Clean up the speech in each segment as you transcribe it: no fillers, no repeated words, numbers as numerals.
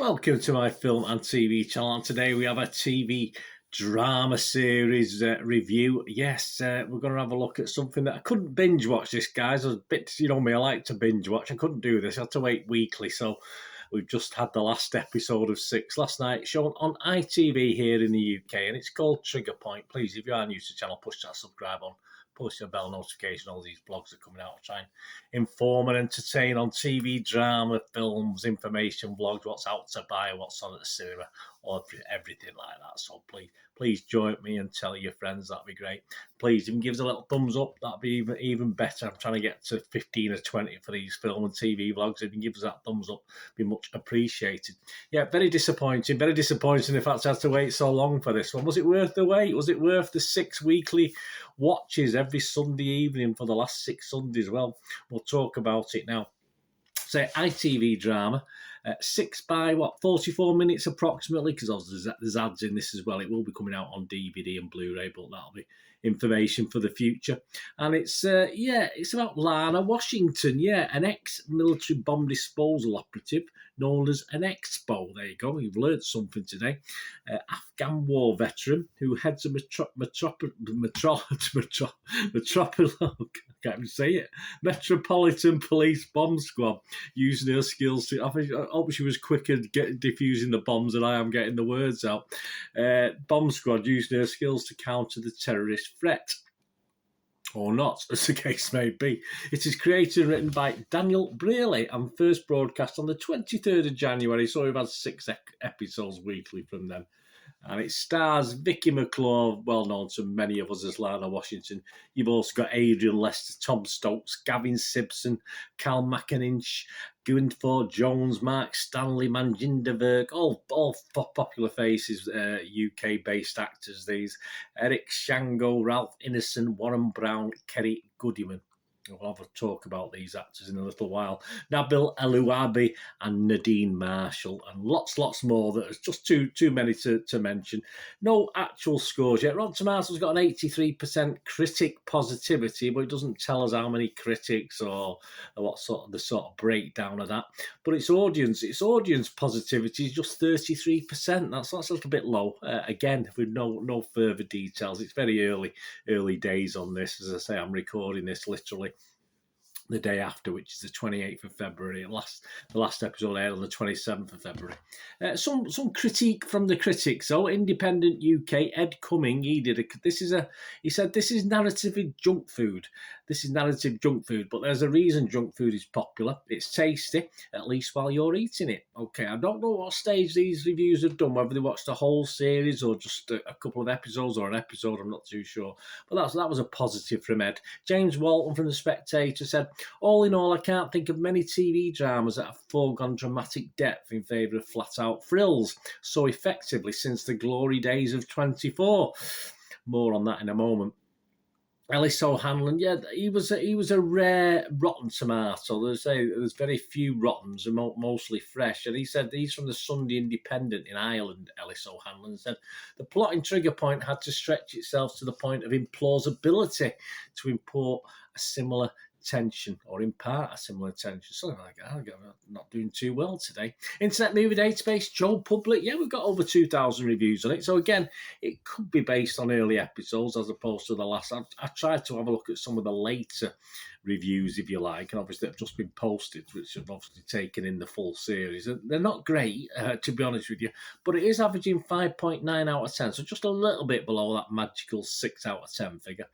Welcome to my film and TV channel, and today we have a TV drama series review. Yes, we're going to have a look at something that I couldn't binge watch this, guys. I was a bit, you know me, I like to binge watch. I couldn't do this. I had to wait weekly, so we've just had the last episode of 6 last night, shown on ITV here in the UK, and it's called Trigger Point. Please, if you are new to the channel, push that subscribe on. Push your bell notification. All these blogs are coming out. I'll try and inform and entertain on TV, drama, films, information, vlogs, what's out to buy, what's on at the cinema, or everything like that. So please join me and tell your friends. That'd be great. Please, if you can give us a little thumbs up, that'd be even better. I'm trying to get to 15 or 20 for these film and TV vlogs. If you can give us that thumbs up, be much appreciated. Yeah, very disappointing. Very disappointing. In fact, I had to wait so long for this one. Was it worth the wait? Was it worth the 6 weekly watches every Sunday evening for the last 6 Sundays? Well, we'll talk about it now. So ITV drama, 6 by 44 minutes approximately, because there's ads in this as well. It will be coming out on DVD and Blu-ray, but that'll be information for the future. And it's it's about Lana Washington, an ex-military bomb disposal operative known as an expo. There you go, you've learned something today. Afghan war veteran who heads a Metropolitan Police bomb squad using her skills to. I hope she was quicker diffusing the bombs than I am getting the words out. Bomb squad using her skills to counter the terrorist threat. Or not, as the case may be. It is created and written by Daniel Brearley and first broadcast on the 23rd of January. So we've had 6 episodes weekly from them. And it stars Vicky McClure, well known to many of us as Lana Washington. You've also got Adrian Lester, Tom Stokes, Gavin Simpson, Cal McInninch, Gwynfor Jones, Mark Stanley, Manjinder Virk, all popular faces, UK-based actors these. Eric Shango, Ralph Ineson, Warren Brown, Kerry Goodman. We'll have a talk about these actors in a little while. Nabil Elouabi and Nadine Marshall, and lots more. That is just too many to mention. No actual scores yet. Rotten Tomatoes got an 83% critic positivity, but it doesn't tell us how many critics or what the sort of breakdown of that. But its audience positivity is just 33%. That's a little bit low. Again, with no further details. It's very early days on this. As I say, I'm recording this literally the day after, which is the 28th of February. The last episode aired on the 27th of February. Some critique from the critics. So, Independent UK, Ed Cumming, he said this is narrative junk food. This is narrative junk food, but there's a reason junk food is popular. It's tasty, at least while you're eating it. Okay, I don't know what stage these reviews have done, whether they watched the whole series or just a couple of episodes or an episode, I'm not too sure. But that was a positive from Ed. James Walton from The Spectator said, all in all, I can't think of many TV dramas that have foregone dramatic depth in favour of flat-out thrills so effectively since the glory days of 24. More on that in a moment. Ellis O'Hanlon, he was a rare rotten tomato. There's very few rottens and mostly fresh. And he said he's from the Sunday Independent in Ireland. Ellis O'Hanlon said the plot in Trigger Point had to stretch itself to the point of implausibility to import a similar tension or impart a similar tension. Something like that. I'm not doing too well today. Internet Movie Database, Joe Public. We've got over 2,000 reviews on it. So again, it could be based on early episodes as opposed to the last. I tried to have a look at some of the later reviews, if you like, and obviously they've just been posted, which have obviously taken in the full series. They're not great, to be honest with you, but it is averaging 5.9 out of 10, so just a little bit below that magical 6 out of 10 figure.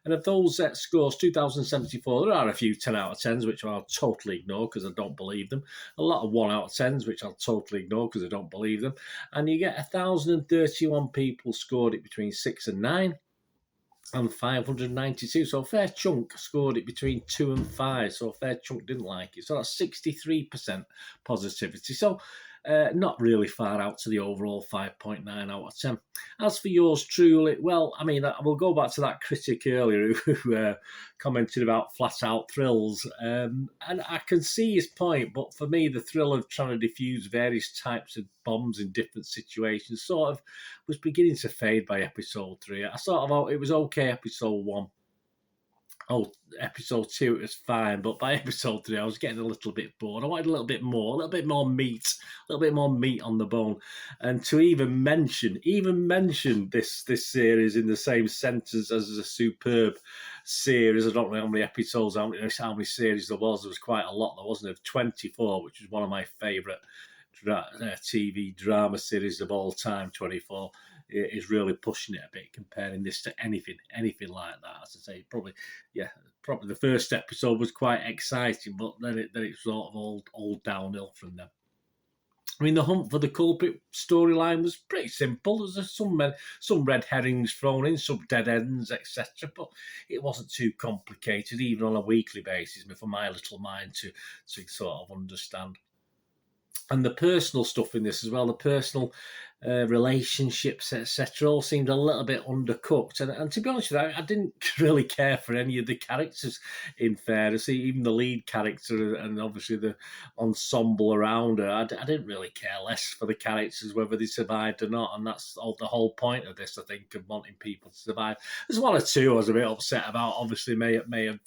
And of those scores, 2,074, there are a few 10 out of 10s, which I'll totally ignore because I don't believe them. A lot of 1 out of 10s, which I'll totally ignore because I don't believe them. And you get 1,031 people scored it between 6 and 9. And 592, so a fair chunk scored it between 2 and 5, so a fair chunk didn't like it. So that's 63% positivity. So not really far out to the overall 5.9 out of 10. As for yours truly, well, I mean, we'll go back to that critic earlier who commented about flat-out thrills. And I can see his point, but for me, the thrill of trying to defuse various types of bombs in different situations sort of was beginning to fade by episode 3. It was okay episode 1. episode 2 it was fine, but by episode 3 I was getting a little bit bored. I wanted a little bit more meat, a little bit more meat on the bone. And to even mention this series in the same sentence as a superb series, I don't know how many episodes, how many series there was quite a lot. There wasn't there? 24, which is one of my favourite TV drama series of all time. 24 is really pushing it a bit, comparing this to anything like that. As I say, probably the first episode was quite exciting, but then it sort of all downhill from there. I mean, the hunt for the culprit storyline was pretty simple. There's some red herrings thrown in, some dead ends, etc. But it wasn't too complicated, even on a weekly basis, for my little mind to sort of understand. And the personal stuff in this as well, the personal relationships, etc., all seemed a little bit undercooked. And to be honest with you, I didn't really care for any of the characters, in fairness, even the lead character and obviously the ensemble around her. I didn't really care less for the characters, whether they survived or not. And that's the whole point of this, I think, of wanting people to survive. There's one or two I was a bit upset about, obviously may have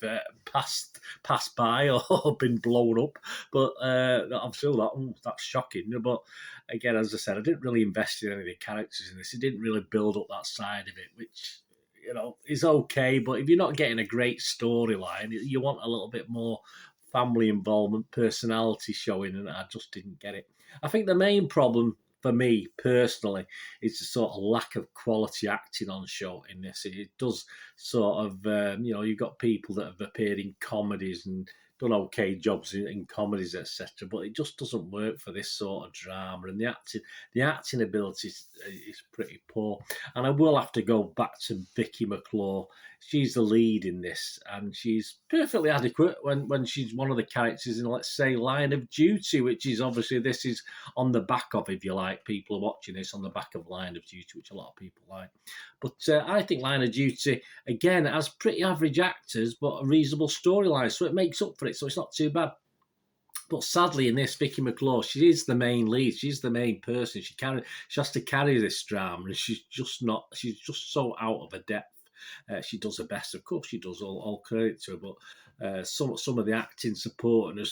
passed by or been blown up. But I'm still that's shocking. But again, as I said, I didn't really invest in any of the characters in this. It didn't really build up that side of it, which, is okay. But if you're not getting a great storyline, you want a little bit more family involvement, personality showing, and I just didn't get it. I think the main problem for me personally is the sort of lack of quality acting on show in this. It does sort of, you've got people that have appeared in comedies and done okay jobs in comedies, etc. But it just doesn't work for this sort of drama, and the acting ability is pretty poor. And I will have to go back to Vicky McClure. She's the lead in this, and she's perfectly adequate when she's one of the characters in, let's say, Line of Duty, which is obviously, this is on the back of, if you like, people are watching this on the back of Line of Duty, which a lot of people like. But I think Line of Duty, again, has pretty average actors, but a reasonable storyline, so it makes up for it, so it's not too bad. But sadly, in this, Vicky McClure, she is the main lead. She's the main person. She has to carry this drama, and she's just so out of her depth. She does her best, of course. She does all credit to her, but some of the acting support and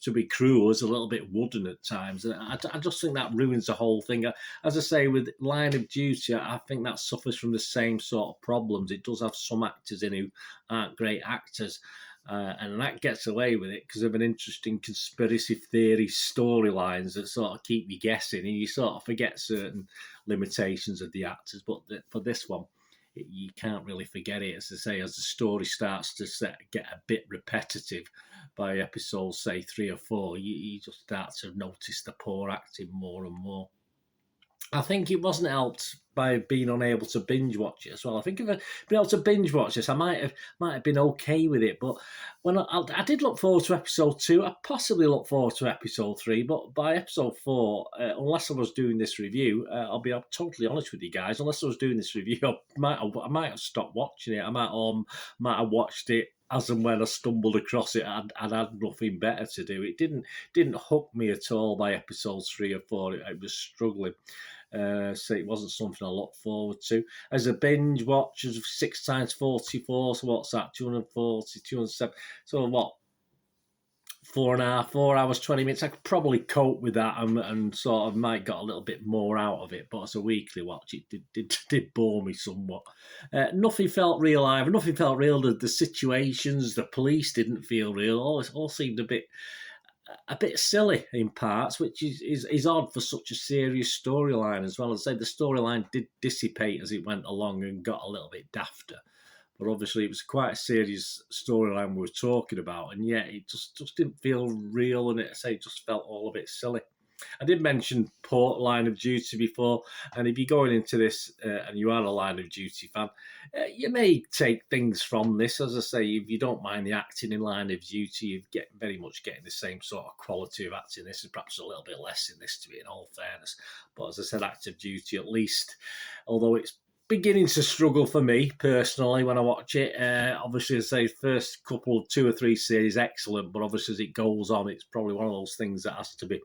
to be cruel is a little bit wooden at times. And I just think that ruins the whole thing. As I say, with Line of Duty, I think that suffers from the same sort of problems. It does have some actors in who aren't great actors. And that gets away with it because of an interesting conspiracy theory storylines that sort of keep you guessing, and you sort of forget certain limitations of the actors. But for this one, you can't really forget it. As I say, as the story starts to get a bit repetitive by episode, say, 3 or 4, you just start to notice the poor acting more and more. I think it wasn't helped by being unable to binge watch it as well. I think if I'd been able to binge watch this, I might have been okay with it. But when I did look forward to episode 2, I possibly looked forward to episode 3. But by episode 4, unless I was doing this review, I'll be totally honest with you guys. Unless I was doing this review, I might have stopped watching it. I might have watched it as and when I stumbled across it. I'd had nothing better to do. It didn't hook me at all by episodes 3 or 4. I was struggling. So it wasn't something I looked forward to. As a binge watch of 6 times 44, so what's that? 240, 207. So what? 4 hours, 20 minutes. I could probably cope with that and sort of might got a little bit more out of it. But as a weekly watch, it did bore me somewhat. Nothing felt real either. Nothing felt real. The situations, the police didn't feel real. All seemed a bit silly in parts, which is odd for such a serious storyline as well. As I say, the storyline did dissipate as it went along and got a little bit dafter. But obviously, it was quite a serious storyline we were talking about, and yet it just didn't feel real, and it just felt all a bit silly. I did mention Line of Duty before, and if you're going into this and you are a Line of Duty fan, you may take things from this. As I say, if you don't mind the acting in Line of Duty, you very much getting the same sort of quality of acting. This is perhaps a little bit less in this, to be in all fairness. But as I said, Active Duty, at least, although it's beginning to struggle for me personally when I watch it. Obviously, as I say, first 2 or 3 series, excellent, but obviously as it goes on, it's probably one of those things that has to be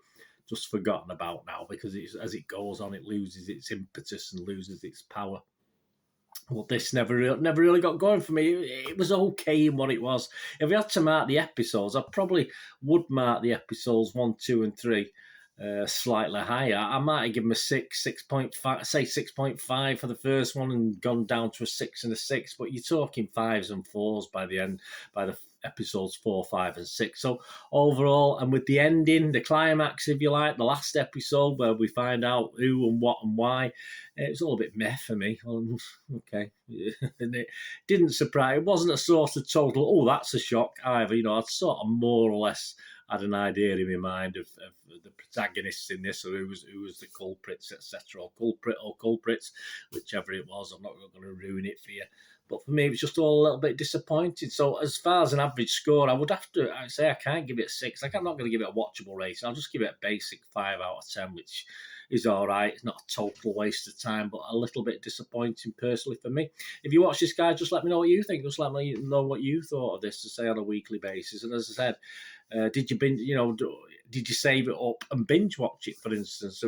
just forgotten about now, because as it goes on, it loses its impetus and loses its power. Well, this never really got going for me. It was okay in what it was. If we had to mark the episodes, I probably would mark the episodes 1, 2, and 3 slightly higher. I might have given them a 6, 6.5, say 6.5 for the first one, and gone down to a 6 and a 6. But you're talking 5s and 4s by the end, by the episodes 4, 5, and 6. So overall, and with the ending, the climax, if you like, the last episode where we find out who and what and why, it was a little bit meh for me. Okay. And it didn't surprise. It wasn't a sort of total, oh, that's a shock either. You know, I'd sort of more or less had an idea in my mind of the protagonists in this, or who was the culprits, etc., or culprit or culprits, whichever it was. I'm not going to ruin it for you. But for me, it was just all a little bit disappointing. So as far as an average score, I would have to say I can't give it a 6. I'm not going to give it a watchable rating. I'll just give it a basic 5 out of 10, which is all right. It's not a total waste of time, but a little bit disappointing personally for me. If you watch this, guy, just let me know what you think. Just let me know what you thought of this, to say on a weekly basis. And as I said, did you binge? You know, did you save it up and binge watch it, for instance?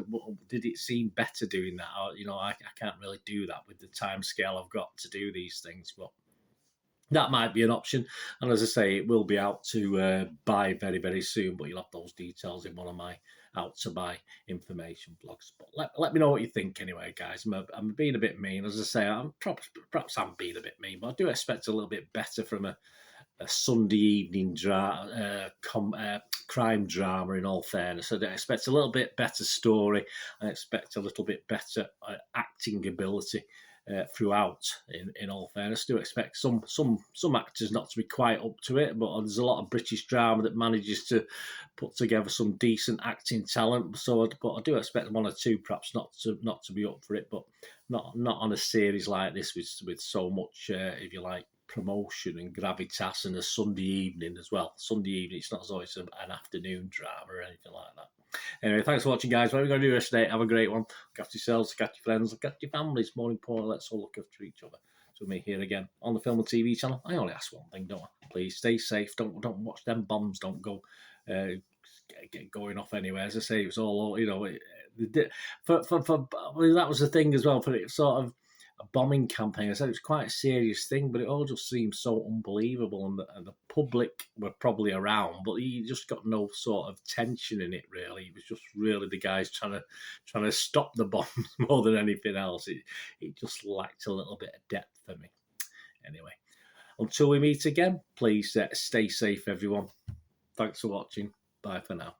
Did it seem better doing that? Or, you know, I can't really do that with the time scale I've got to do these things, but that might be an option. And as I say, it will be out to buy very, very soon, but you'll have those details in one of my out to buy information blogs. But let me know what you think anyway, guys. I'm being a bit mean. As I say, perhaps I'm being a bit mean, but I do expect a little bit better from a Sunday evening crime drama, in all fairness. I expect a little bit better story. I expect a little bit better acting ability throughout, in all fairness. I do expect some actors not to be quite up to it, but there's a lot of British drama that manages to put together some decent acting talent. But I do expect one or two perhaps not to be up for it, but not on a series like this with so much, if you like, promotion and gravitas, and a Sunday evening as well. Sunday evening, it's not as though it's an afternoon drama or anything like that. Anyway, thanks for watching, guys. What are we going to do today? Have a great one. Look after yourselves, look after your friends, look after your families. More important, let's all look after each other. So me here again on the Film and TV channel. I only ask one thing, don't I? Please stay safe. Don't watch them bombs. Don't go get going off anywhere. As I say, it was all, you know, that was the thing as well, for it sort of a bombing campaign. I said it was quite a serious thing, but it all just seemed so unbelievable, and the public were probably around, but you just got no sort of tension in it, really. It was just really the guys trying to stop the bombs more than anything else. It just lacked a little bit of depth for me. Anyway, until we meet again, please stay safe, everyone. Thanks for watching. Bye for now.